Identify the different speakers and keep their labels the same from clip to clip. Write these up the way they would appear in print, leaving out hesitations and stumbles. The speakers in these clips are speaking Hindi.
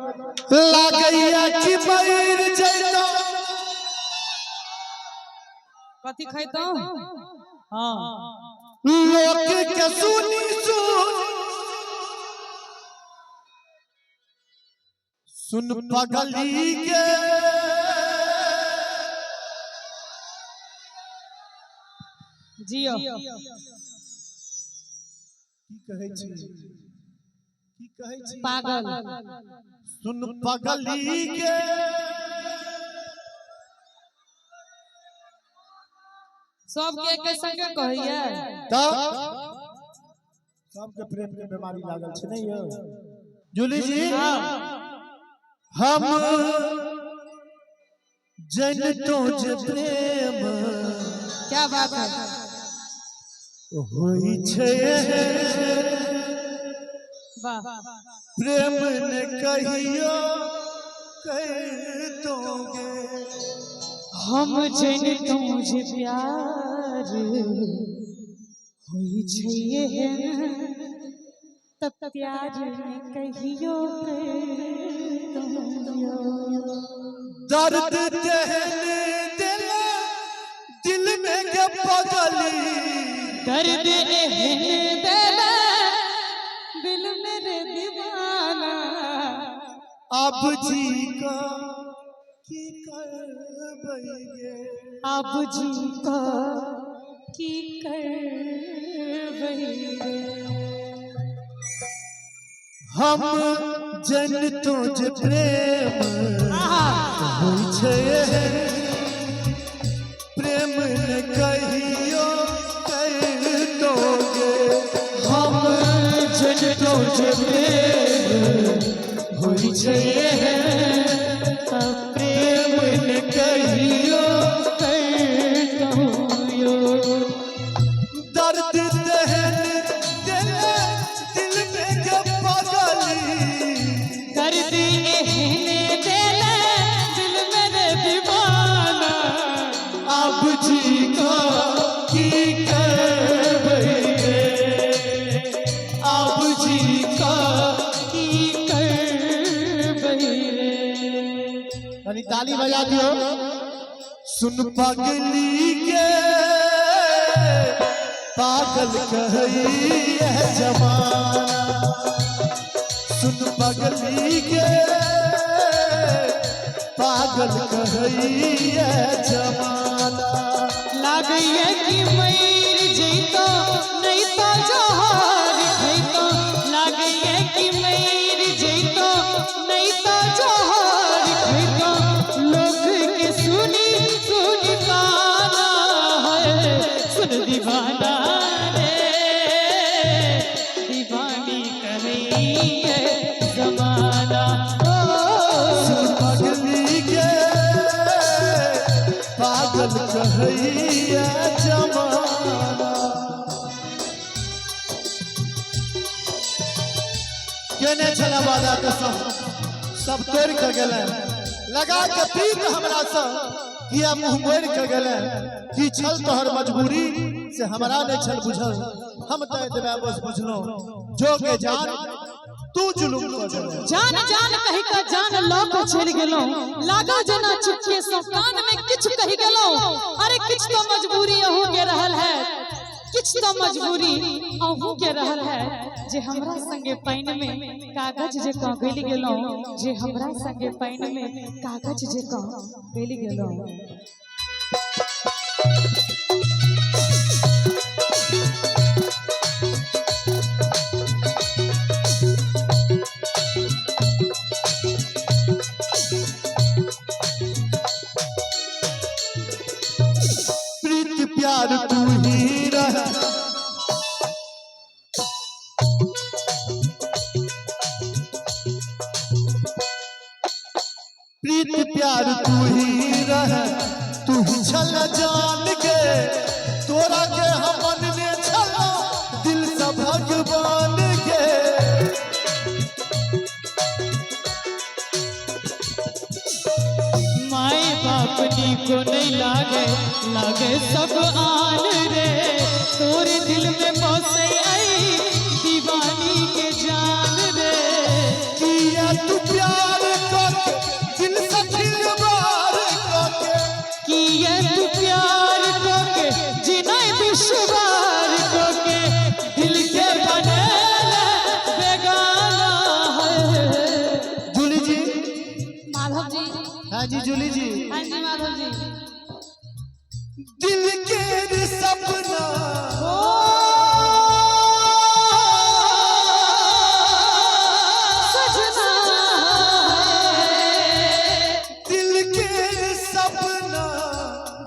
Speaker 1: लागैया कि बैर जैता
Speaker 2: कथी खैतो हां
Speaker 1: लोक के सुनी सुन पगली के
Speaker 2: जियो
Speaker 1: की कहै छी
Speaker 2: पागल
Speaker 1: सुन पगली के
Speaker 2: सबके एक संगे कहैया
Speaker 1: तब सबके प्रेम के बीमारी लागल छै नहीं यौ जूली जी हम जनतो जे प्रेम
Speaker 2: क्या बात है
Speaker 1: होई छै
Speaker 2: वाह
Speaker 1: प्रेम ने कहियो कह दोगे
Speaker 2: हम जनतो जे प्यार होई छै तब प्यार ने कहियो
Speaker 1: दर्द दहन दिल में के पगली
Speaker 2: दर्द एहन दिला दिल मेरे दीवाना
Speaker 1: अब जी का की करबैगे
Speaker 2: अब जी का की करबैगे
Speaker 1: हम जनतो जे प्रेम होई छै प्रेम ने कहियो कह दोगे
Speaker 2: हम जनतो जे प्रेम होई छै
Speaker 1: प्रेम ने कहियो दर्द दहन दिल में के पगली
Speaker 2: दर्द एहन दिला दिल मेरे दीवाना
Speaker 1: अब जी का की करबैगे
Speaker 2: अब जी का की करबैगे
Speaker 1: तनी ताली बजा दियो सुन पगली के पागल कही है जमाना सुन पगली के पागल कही है जमाना
Speaker 2: लागैया कि मर जैतो नहीं तो जोहर खैतो लागैया कि मर जैतो नहीं तो जोहर खैतो लोग के सुनी सुनी गाना है सुन दीवाना रे दीवानी कहे जमाना
Speaker 1: सुन पगली के पागल कही है जमाना केने छला वादा कसम सब तोड़ के गेले लगा के पीत हमरा से किया मुंह मोड़ के गेले की छल तोहर मजबूरी से हमरा ने छल बुझल हम त एतबे बस बुझलो जो के जान तू जुलुम कर देले
Speaker 2: जान जान कहि का जान लो को चल गेलो लागा जना चुपके से कान में किछ कहि गेलो अरे किछ तो मजबूरी अहू के रहल है किछ तो मजबूरी अहू के रहल है जे हमरा संगे पाइन में कागज जे क गेली गेलो जे हमरा संगे पाइन में कागज जे क गेली गेलो
Speaker 1: प्रीत प्यार तू ही रह प्रीत प्यार तू ही रह तू ही छल जान के तोरा के हम मन में छला दिल से भगवान के
Speaker 2: माए बाप नी को नहीं लागे लागे सब आन रे तोरे दिल में बसे आई दीवानी के जान रे
Speaker 1: किया तू प्यार हाँ जी जूली जी।
Speaker 2: हाँ जी माधव जी।
Speaker 1: दिल के सपना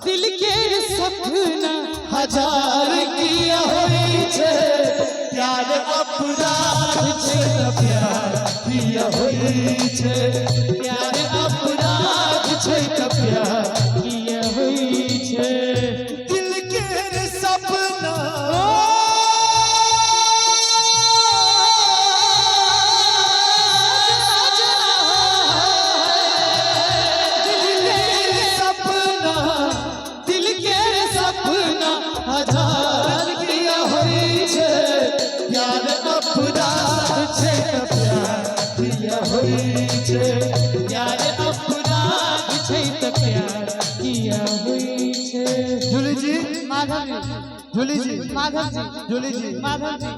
Speaker 2: दिल के सपना
Speaker 1: हजार किया होई छे प्यार अपराध छे प्यार किया होई छे प्यार अपराध छे प्यार किया होई छे दिल के सपना हजार किया होई छे प्यार अपराध छे प्यार किया होई छे प्यार अपराध छे प्यार किया होई छे। जूली जी
Speaker 2: माधव जी।
Speaker 1: जूली जी
Speaker 2: माधव जी।
Speaker 1: जूली जी
Speaker 2: माधव जी।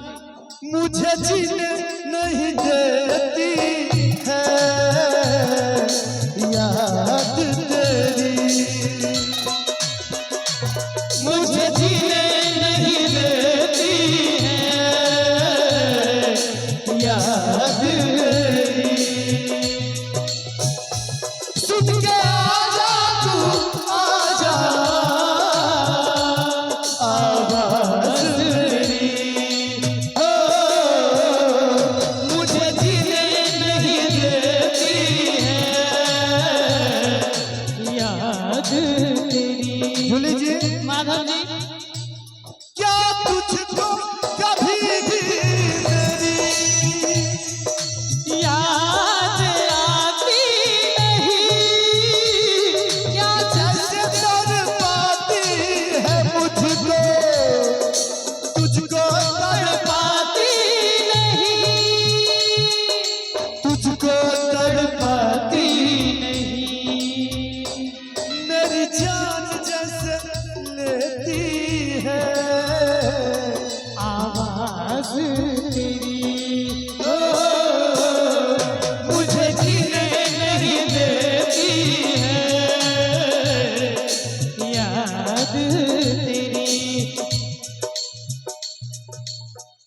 Speaker 1: मुझे जीने नहीं देती है याद तेरी मुझे जीने नहीं देती है याद तेरी सुन के आजा तू आजा आवाज तेरी ओ मुझे जीने नहीं देती है याद तेरी। जूली जी
Speaker 2: माधव जी।
Speaker 1: क्या तुझको कभी भी मेरी
Speaker 2: याद आती नहीं क्या
Speaker 1: जैसे तड़पाती है मुझको तुझको
Speaker 2: पाती नहीं
Speaker 1: तुझको तड़पाती
Speaker 2: नहीं
Speaker 1: मेरी जान जैसे लेती है
Speaker 2: आवाज तेरी
Speaker 1: ओ, मुझे जीने नहीं देती है
Speaker 2: याद तेरी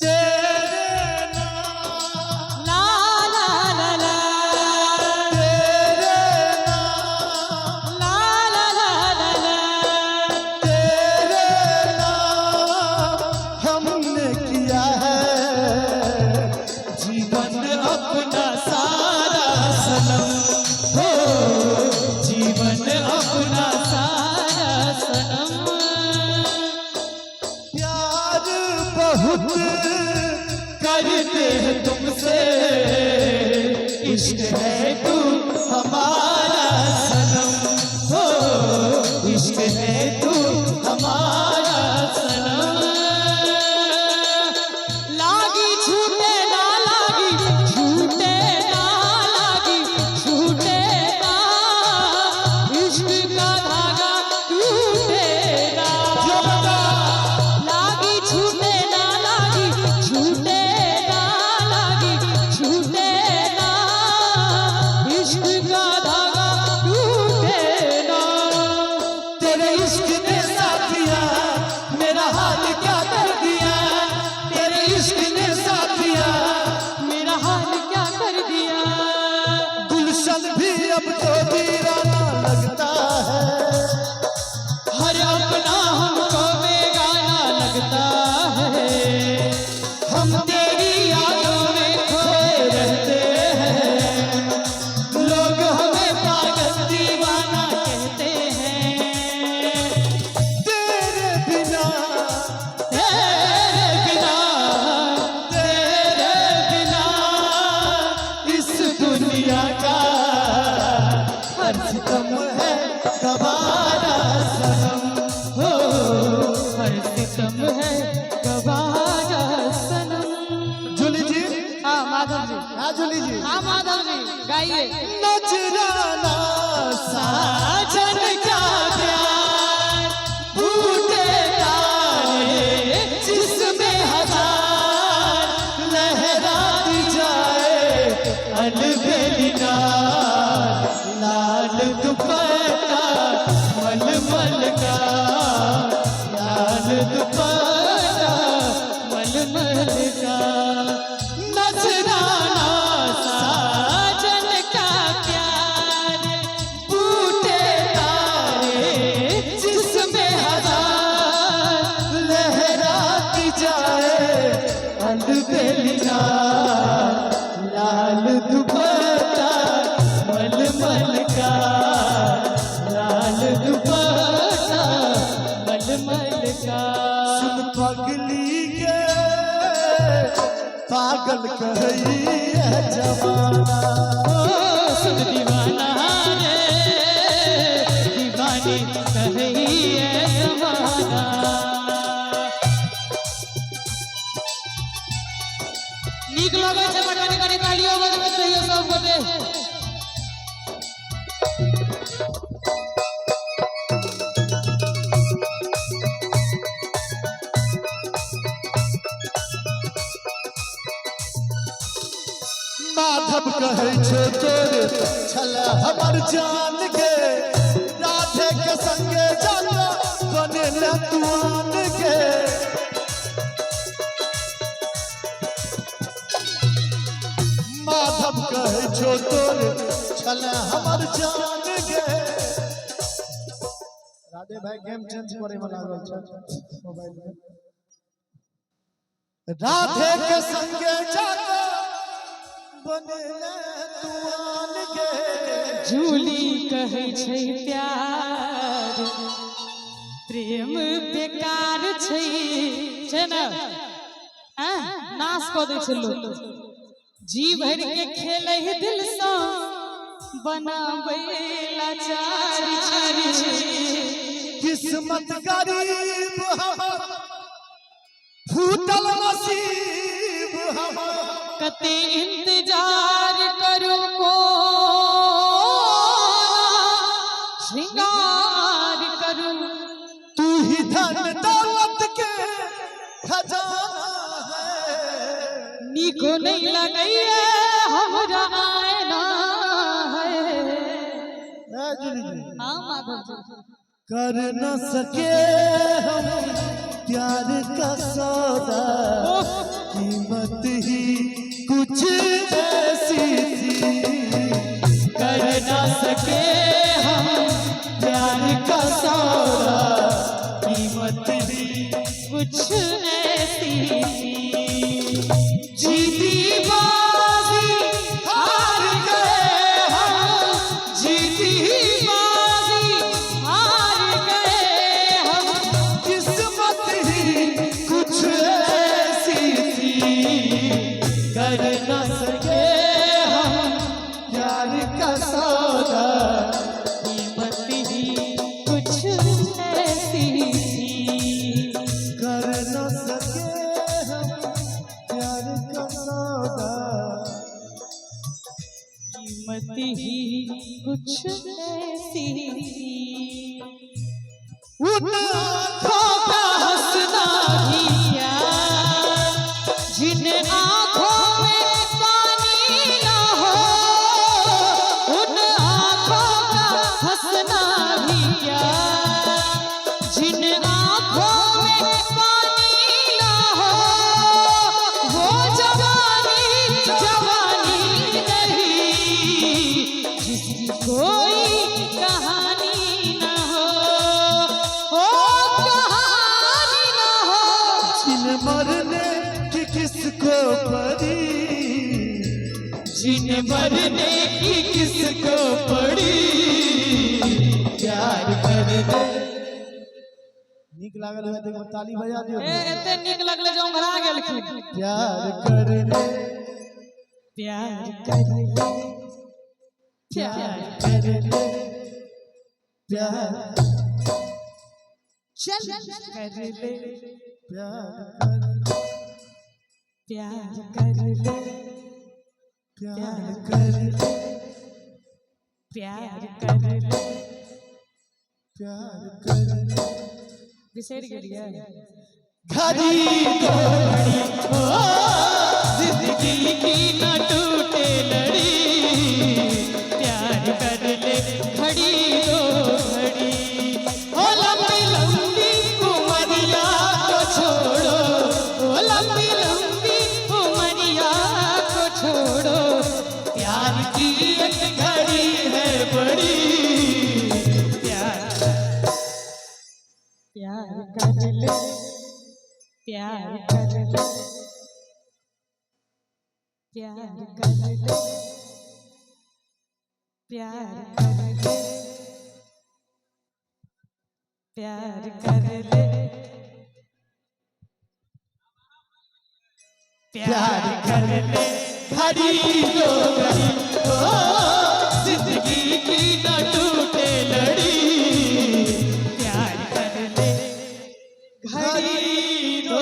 Speaker 1: तेरे नाम
Speaker 2: ला ला ला ला
Speaker 1: तेरे नाम
Speaker 2: ला ला ला ला ला
Speaker 1: तेरे नाम हमने किया है जीवन अपना सारा सनम हो जीवन अपना
Speaker 2: सारा सनम
Speaker 1: प्यार बहुत करते हैं तुमसे इश्क है तू हमारा सनम हो इश्क है तू हमारा सनम
Speaker 2: लागी छूटे ना लागी छूटे ना लागी छूटे ना इश्क का धागा टूटेगा लागी छूटे ना लागी छूटे ना लागी छूटे ना इश्क का धागा टूटेगा
Speaker 1: तेरे इश्क ने साथिया मेरा हाल क्या कर दिया तेरे इश्क ने साथिया
Speaker 2: मेरा हाल क्या कर दिया
Speaker 1: गुलशन भी अब तो वीराना लगता है
Speaker 2: हर अपना हमको बेगाना लगता है
Speaker 1: हम तेरी यादों में खोए रहते हैं
Speaker 2: लोग हमें पागल दीवाना कहते हैं
Speaker 1: तेरे बिना
Speaker 2: तेरे बिना
Speaker 1: तेरे बिना इस दुनिया का हर सितम है गवारा सनम हो
Speaker 2: हर सितम है गवारा सनम।
Speaker 1: जूली जी
Speaker 2: हाँ माधव जी।
Speaker 1: हाँ जूली जी
Speaker 2: हाँ माधव जी गाइए
Speaker 1: नजराना
Speaker 2: साजन का प्यार
Speaker 1: टूटे तारे जिसमें हजार लहराती जाए अलबेली नार लाल दुपट्टा मलमल का, लाल दुपट्टा मलमल का। नजराना साजन का प्यार, बूटे तारे जिसमें हजार लहराती जाए अलबेलिया। लाल दुपट्टा मलमल का, लाल दुपट्टा मलमल का। सुन पगली के पागल कही है जमाना,
Speaker 2: सुन दीवाना रे दीवानी कही है जमाना। नीक लगे छै त कनी कनी तालियों बजबैत रहियो सब गोटे।
Speaker 1: माधव कहे छो तोर छल हमर जान के, राधे के संगे जाना बने तुआन के। माधव कहे छो तोर छल हमर जान के। राधे भाई गेम चेंज करे में लागल छ मोबाइल में। राधे के संगे जाना
Speaker 2: झूली कहै छै प्यार, प्रेम बेकार छै ने, नाश कऽ दै छै लोक। जी भर के खेलै दिल सँ बनाबै लाचार छै।
Speaker 1: किस्मत गरीब हमर फूटल नसीब हमर,
Speaker 2: कते इंतजार करू को श्रृंगार करू।
Speaker 1: तू ही धन दौलत के खजाना है।
Speaker 2: निको नहीं लगैया हमरा आएना है। हाँ माधव जी।
Speaker 1: कर न सके हम प्यार का सौदा, कीमत ही कुछ ऐसी थी।
Speaker 2: कर न सके हम
Speaker 1: प्यार का सौदा,
Speaker 2: कीमत ही कुछ ऐसी थी।
Speaker 1: जीती बाजी हार गए हम,
Speaker 2: जीती बाजी हार गए हम।
Speaker 1: किस्मत ही कुछ ऐसी थी। कर न सके हम प्यार का सौदा,
Speaker 2: कीमत ही कुछ ऐसी थी।
Speaker 1: कर न सके हम प्यार का सौदा।
Speaker 2: कीमत ही कुछ ऐसी थी।
Speaker 1: उन आँखों का
Speaker 2: हंसना भी क्या, जिन आँखों में पानी ना हो। उन आँखों का हंसना भी क्या, जिन आँखों में पानी ना हो। वो जवानी जवानी नहीं, जिसकी कोई कहानी ना हो। ओ कहानी ना हो।
Speaker 1: जिन मरने की किसको पड़ी,
Speaker 2: जिन मरने की किसको पड़ी।
Speaker 1: प्यार कर दे। नीक लागल है देखो ताली बजा दियो।
Speaker 2: एते नीक लगले जो घरा गेलखिन।
Speaker 1: प्यार कर ले,
Speaker 2: प्यार कर ले, प्यार
Speaker 1: कर ले, प्यार
Speaker 2: चल कर ले,
Speaker 1: प्यार
Speaker 2: प्यार कर ले,
Speaker 1: प्यार कर ले,
Speaker 2: प्यार कर ले।
Speaker 1: प्यार कर ले।
Speaker 2: बिसर गेलियै।
Speaker 1: घड़ी घड़ी
Speaker 2: ओ जिंदगी की न टूटे लड़ी, प्यार कर ले।
Speaker 3: एक घड़ी है बड़ी प्यार
Speaker 2: प्यार कर ले प्यार कर ले प्यार कर ले प्यार कर ले प्यार कर ले
Speaker 3: प्यार कर ले घड़ी दो घड़ी ओ जिंदगी की न टूटे लड़ी प्यार कर ले घड़ी दो